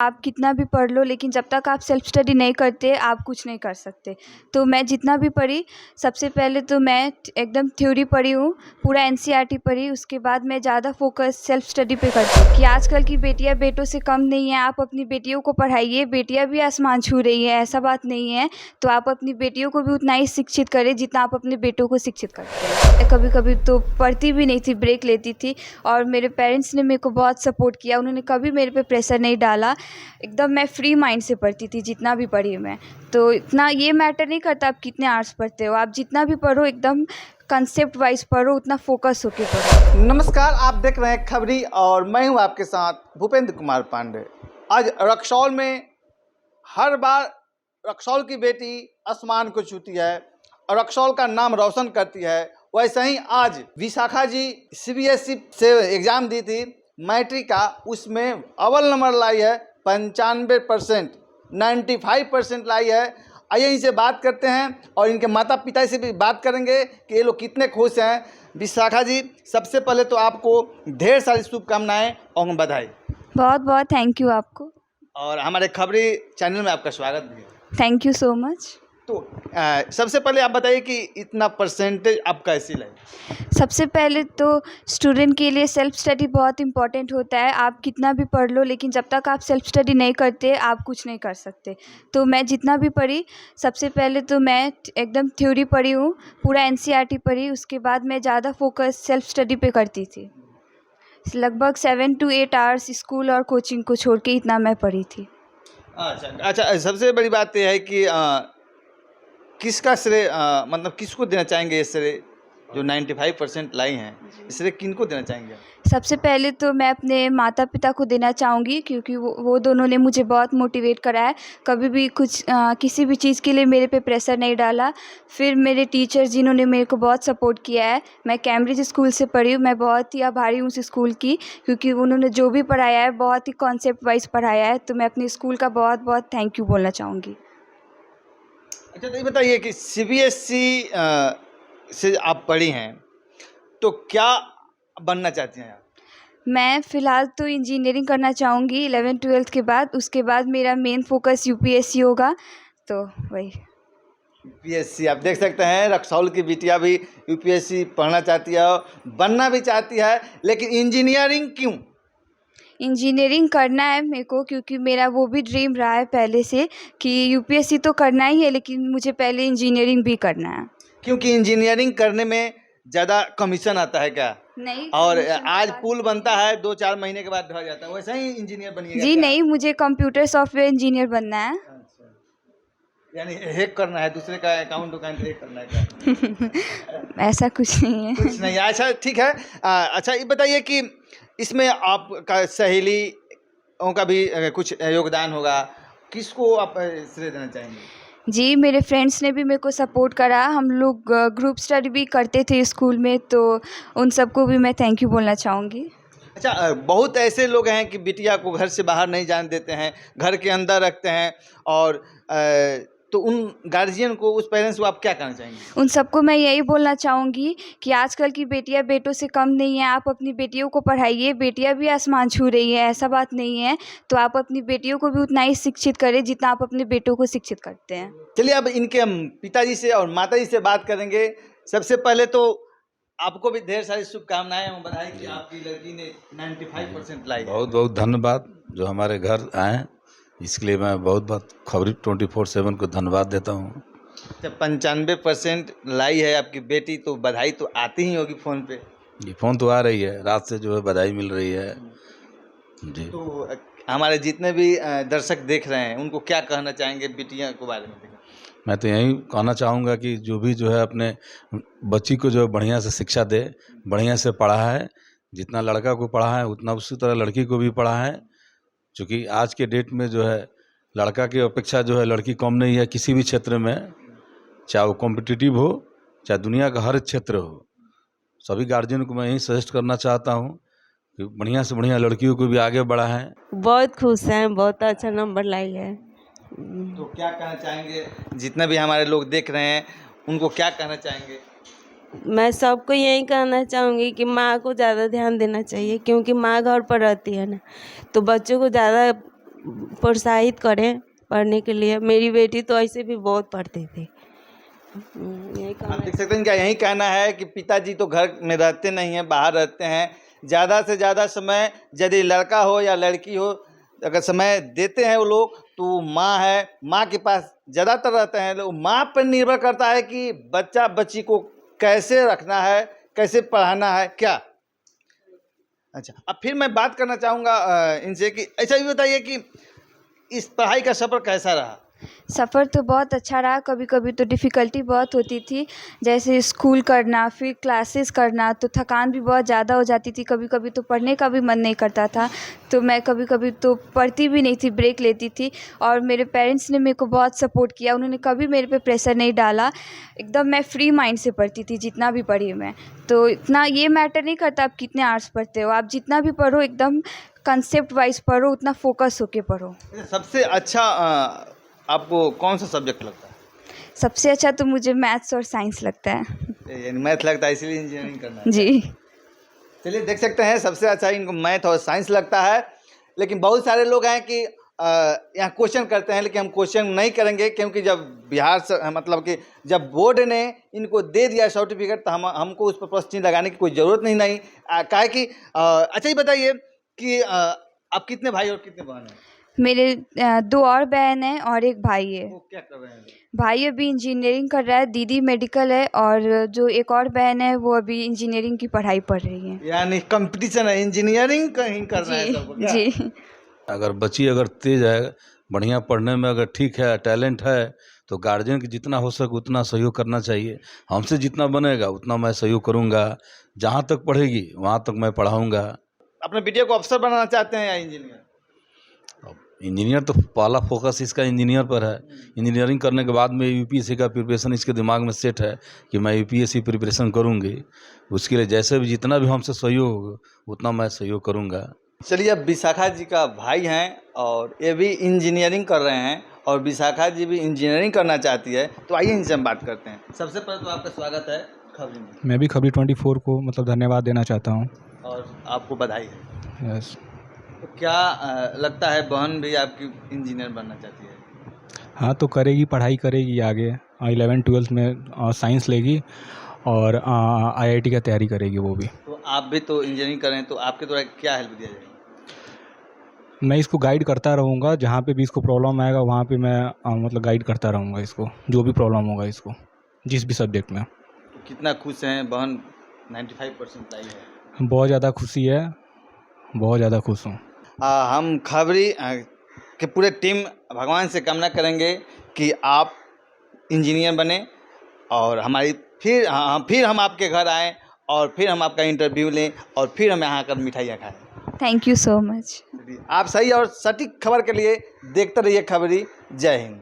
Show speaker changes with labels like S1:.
S1: आप कितना भी पढ़ लो, लेकिन जब तक आप सेल्फ स्टडी नहीं करते आप कुछ नहीं कर सकते। तो मैं जितना भी पढ़ी, सबसे पहले तो मैं एकदम थ्योरी पढ़ी हूँ, पूरा एनसीईआरटी पढ़ी। उसके बाद मैं ज़्यादा फोकस सेल्फ स्टडी पे करती हूँ कि आजकल की बेटियां बेटों से कम नहीं है। आप अपनी बेटियों को पढ़ाइए, बेटियां भी आसमान छू रही है, ऐसा बात नहीं है। तो आप अपनी बेटियों को भी उतना ही शिक्षित करें जितना आप अपने बेटों को शिक्षित करते हैं। कभी कभी तो पढ़ती भी नहीं थी, ब्रेक लेती थी, और मेरे पेरेंट्स ने मेरे को बहुत सपोर्ट किया। उन्होंने कभी मेरे पे प्रेशर नहीं डाला। एकदम मैं फ्री माइंड से पढ़ती थी जितना भी पढ़ी मैं। तो इतना ये मैटर नहीं करता आप कितने आवर्स पढ़ते हो, आप जितना भी पढ़ो एकदम कंसेप्ट वाइज पढ़ो, उतना फोकस होके पढ़ो।
S2: नमस्कार, आप देख रहे हैं खबरी और मैं हूं आपके साथ भूपेंद्र कुमार पांडे। आज रक्सौल में हर बार रक्सौल की बेटी आसमान को छूती है और रक्सौल का नाम रोशन करती है। वैसे ही आज विशाखा जी सीबीएसई से एग्ज़ाम दी थी मैट्रिक का, उसमें अव्वल नंबर लाई है। 95%, 95% लाई है। आइए इनसे बात करते हैं और इनके माता पिता से भी बात करेंगे कि ये लोग कितने खुश हैं। विशाखा जी, सबसे पहले तो आपको ढेर सारी शुभकामनाएं और बधाई।
S1: बहुत बहुत थैंक यू आपको,
S2: और हमारे खबरी चैनल में आपका स्वागत भी है।
S1: Thank you so much.
S2: तो सबसे पहले आप बताइए कि इतना परसेंटेज आप कैसे लाए?
S1: सबसे पहले तो स्टूडेंट के लिए सेल्फ स्टडी बहुत इम्पॉर्टेंट होता है। आप कितना भी पढ़ लो, लेकिन जब तक आप सेल्फ स्टडी नहीं करते आप कुछ नहीं कर सकते। तो मैं जितना भी पढ़ी, सबसे पहले तो मैं एकदम थ्योरी पढ़ी हूँ, पूरा एनसीईआरटी पढ़ी। उसके बाद मैं ज़्यादा फोकस सेल्फ स्टडी पे करती थी। लगभग 7 to 8 आवर्स स्कूल और कोचिंग को छोड़ के इतना मैं पढ़ी थी।
S2: अच्छा, सबसे बड़ी बात यह है कि किसका श्रेय, मतलब किसको देना चाहेंगे ये श्रेय जो 95% लाई हैं? श्रेय किनको देना चाहेंगे?
S1: सबसे पहले तो मैं अपने माता पिता को देना चाहूँगी, क्योंकि वो दोनों ने मुझे बहुत मोटिवेट करा है। कभी भी किसी भी चीज़ के लिए मेरे पे प्रेशर नहीं डाला। फिर मेरे टीचर जिन्होंने मेरे को बहुत सपोर्ट किया है। मैं कैम्ब्रिज स्कूल से पढ़ी हूँ, मैं बहुत ही आभारी हूँ उस स्कूल की, क्योंकि उन्होंने जो भी पढ़ाया है बहुत ही कॉन्सेप्ट वाइज पढ़ाया है। तो मैं अपने स्कूल का बहुत बहुत थैंक यू बोलना चाहूँगी।
S2: अच्छा, तो ये बताइए कि सीबीएसई से आप पढ़ी हैं, तो क्या बनना चाहती हैं आप?
S1: मैं फ़िलहाल तो इंजीनियरिंग करना चाहूँगी 11th-12th के बाद। उसके बाद मेरा मेन फोकस यूपीएससी होगा, तो वही।
S2: यूपीएससी आप देख सकते हैं, रक्सौल की बिटिया भी यूपीएससी पढ़ना चाहती है, बनना भी चाहती है, लेकिन इंजीनियरिंग क्यों?
S1: इंजीनियरिंग करना है मेरे को, क्योंकि मेरा वो भी ड्रीम रहा है पहले से कि यूपीएससी तो करना ही है, लेकिन मुझे पहले इंजीनियरिंग भी करना है।
S2: क्योंकि इंजीनियरिंग करने में ज़्यादा कमीशन आता है क्या?
S1: नहीं,
S2: और आज पुल बनता है 2-4 महीने के बाद ढह जाता है, वैसा ही इंजीनियर बनिएगा
S1: जी
S2: क्या?
S1: नहीं, मुझे कंप्यूटर सॉफ्टवेयर इंजीनियर बनना है।
S2: अच्छा, यानी हैक करना है, दूसरे का अकाउंट हैक करना है क्या?
S1: ऐसा कुछ नहीं है।
S2: कुछ नहीं। अच्छा, ठीक है। अच्छा, ये बताइए कि इसमें आपका सहेलियों का भी कुछ योगदान होगा, किसको आप श्रेय देना चाहेंगे?
S1: जी, मेरे फ्रेंड्स ने भी मेरे को सपोर्ट करा। हम लोग ग्रुप स्टडी भी करते थे स्कूल में, तो उन सबको भी मैं थैंक यू बोलना चाहूँगी।
S2: अच्छा, बहुत ऐसे लोग हैं कि बिटिया को घर से बाहर नहीं जाने देते हैं, घर के अंदर रखते हैं, और तो उन गार्जियन को, उस पेरेंट्स को आप क्या कहना चाहेंगे?
S1: उन सबको मैं यही बोलना चाहूँगी कि आजकल की बेटियां बेटों से कम नहीं है। आप अपनी बेटियों को पढ़ाइए, बेटियां भी आसमान छू रही है, ऐसा बात नहीं है। तो आप अपनी बेटियों को भी उतना ही शिक्षित करें जितना आप अपने बेटों को शिक्षित करते हैं।
S2: चलिए, अब इनके हम पिताजी से और माताजी से बात करेंगे। सबसे पहले तो आपको भी ढेर सारी शुभकामनाएं और बधाई कि आपकी लड़की ने 95% लाई।
S3: बहुत बहुत धन्यवाद जो हमारे घर आए, इसके लिए मैं बहुत बहुत खबरी 24/7 को धन्यवाद देता हूँ।
S2: जब 95% लाई है आपकी बेटी, तो बधाई तो आती ही होगी फ़ोन पे।
S3: ये फ़ोन तो आ रही है, रात से जो है बधाई मिल रही है जी।
S2: तो हमारे जितने भी दर्शक देख रहे हैं, उनको क्या कहना चाहेंगे बिटिया के बारे में?
S3: मैं तो यही कहना चाहूँगा कि जो भी जो है अपने बच्ची को जो है बढ़िया से शिक्षा दे, बढ़िया से पढ़ा है। जितना लड़का को पढ़ा है उतना उसी तरह लड़की को भी पढ़ा है, क्योंकि आज के डेट में जो है लड़का की अपेक्षा जो है लड़की कम नहीं है किसी भी क्षेत्र में, चाहे वो कॉम्पिटिटिव हो, चाहे दुनिया का हर क्षेत्र हो। सभी गार्जियन को मैं यही सजेस्ट करना चाहता हूँ कि बढ़िया से बढ़िया लड़कियों को भी आगे बढ़ाएं।
S4: बहुत खुश हैं, बहुत अच्छा नंबर लाई है।
S2: तो क्या कहना चाहेंगे, जितने भी हमारे लोग देख रहे हैं उनको क्या कहना चाहेंगे?
S4: मैं सबको यही कहना चाहूँगी कि माँ को ज़्यादा ध्यान देना चाहिए, क्योंकि माँ घर पर रहती है ना, तो बच्चों को ज़्यादा प्रोत्साहित करें पढ़ने के लिए। मेरी बेटी तो ऐसे भी बहुत पढ़ती थी। यही
S2: आप
S4: कहना
S2: देख सकते हैं, क्या यही कहना है कि पिताजी तो घर में रहते नहीं हैं, बाहर रहते हैं। ज़्यादा से ज़्यादा समय यदि लड़का हो या लड़की हो, अगर समय देते हैं वो लोग, तो माँ है, माँ के पास ज़्यादातर रहते हैं। तो माँ पर निर्भर करता है कि बच्चा बच्ची को कैसे रखना है, कैसे पढ़ाना है क्या। अच्छा, अब फिर मैं बात करना चाहूँगा इनसे कि ऐसा भी बताइए कि इस पढ़ाई का सफ़र कैसा रहा।
S1: सफ़र तो बहुत अच्छा रहा। कभी कभी तो डिफ़िकल्टी बहुत होती थी, जैसे स्कूल करना फिर क्लासेस करना, तो थकान भी बहुत ज़्यादा हो जाती थी। कभी कभी तो पढ़ने का भी मन नहीं करता था, तो मैं कभी कभी तो पढ़ती भी नहीं थी, ब्रेक लेती थी। और मेरे पेरेंट्स ने मेरे को बहुत सपोर्ट किया, उन्होंने कभी मेरे पे प्रेशर नहीं डाला। एकदम मैं फ्री माइंड से पढ़ती थी जितना भी पढ़ी मैं। तो इतना ये मैटर नहीं करता आप कितने आवर्स पढ़ते हो, आप जितना भी पढ़ो एकदम कंसेप्ट वाइज पढ़ो, उतना फोकस होके पढ़ो।
S2: सबसे अच्छा आपको कौन सा सब्जेक्ट लगता है।
S1: सबसे अच्छा तो मुझे मैथ्स और साइंस लगता है।
S2: यानी मैथ लगता है, इसीलिए इंजीनियरिंग करना है।
S1: जी।
S2: चलिए देख सकते हैं, सबसे अच्छा इनको मैथ और साइंस लगता है। लेकिन बहुत सारे लोग हैं कि यहाँ क्वेश्चन करते हैं, लेकिन हम क्वेश्चन नहीं करेंगे, क्योंकि जब बिहार से मतलब कि जब बोर्ड ने इनको दे दिया सर्टिफिकेट, तो हमको उस पर प्रश्न चिन्ह लगाने की कोई ज़रूरत नहीं काहे कि अच्छा, ये बताइए कि आप कितने भाई और कितने बहन हैं।
S1: मेरे 2 और बहन हैं और 1 भाई है।
S2: वो क्या कर रहे हैं।
S1: भाई अभी इंजीनियरिंग कर रहा है, दीदी मेडिकल है, और जो 1 और बहन है वो अभी इंजीनियरिंग की पढ़ाई पढ़ रही है।
S2: यानी कंपटीशन है, इंजीनियरिंग कहीं करना है सबको क्या?
S1: जी।
S3: अगर बच्ची अगर तेज है, बढ़िया पढ़ने में अगर ठीक है, टैलेंट है, तो गार्जियन की जितना हो सके उतना सहयोग करना चाहिए। हमसे जितना बनेगा उतना मैं सहयोग करूँगा। जहाँ तक पढ़ेगी वहाँ तक मैं पढ़ाऊँगा।
S2: अपने बेटियों को अफसर बनाना चाहते हैं या इंजीनियर।
S3: अब इंजीनियर तो पहला फोकस इसका इंजीनियर पर है। इंजीनियरिंग करने के बाद में यूपीएससी का प्रिपरेशन इसके दिमाग में सेट है कि मैं यूपीएससी प्रिपरेशन करूँगी। उसके लिए जैसे भी जितना भी हमसे सहयोग होगा उतना मैं सहयोग करूँगा।
S2: चलिए, अब विशाखा जी का भाई हैं और ये भी इंजीनियरिंग कर रहे हैं, और विशाखा जी भी इंजीनियरिंग करना चाहती है, तो आइए इनसे हम बात करते हैं। सबसे पहले तो आपका स्वागत है खबरी में।
S5: मैं भी खबरी 24 को मतलब धन्यवाद देना चाहता हूँ।
S2: और आपको बधाई है।
S5: यस।
S2: तो क्या लगता है बहन भी आपकी इंजीनियर बनना चाहती है।
S5: हाँ, तो करेगी, पढ़ाई करेगी आगे। 11-12 में साइंस लेगी और आईआईटी का तैयारी करेगी वो भी।
S2: तो आप भी तो इंजीनियरिंग करें, तो आपके द्वारा क्या हेल्प दिया जाएगा।
S5: मैं इसको गाइड करता रहूँगा, जहाँ पे भी इसको प्रॉब्लम आएगा वहाँ पे मैं मतलब गाइड करता रहूँगा इसको, जो भी प्रॉब्लम होगा इसको, जिस भी सब्जेक्ट में।
S2: तो कितना खुश हैं बहन 95% लाई है।
S5: बहुत ज़्यादा खुशी है, बहुत ज़्यादा खुश हूँ।
S2: हम खबरी के पूरे टीम भगवान से कामना करेंगे कि आप इंजीनियर बने, और हमारी फिर हम आपके घर आएँ, और फिर हम आपका इंटरव्यू लें, और फिर हम यहाँ आकर मिठाइयाँ खाएं।
S1: Thank you so much.
S2: आप सही और सटीक खबर के लिए देखते रहिए खबरी। जय हिंद।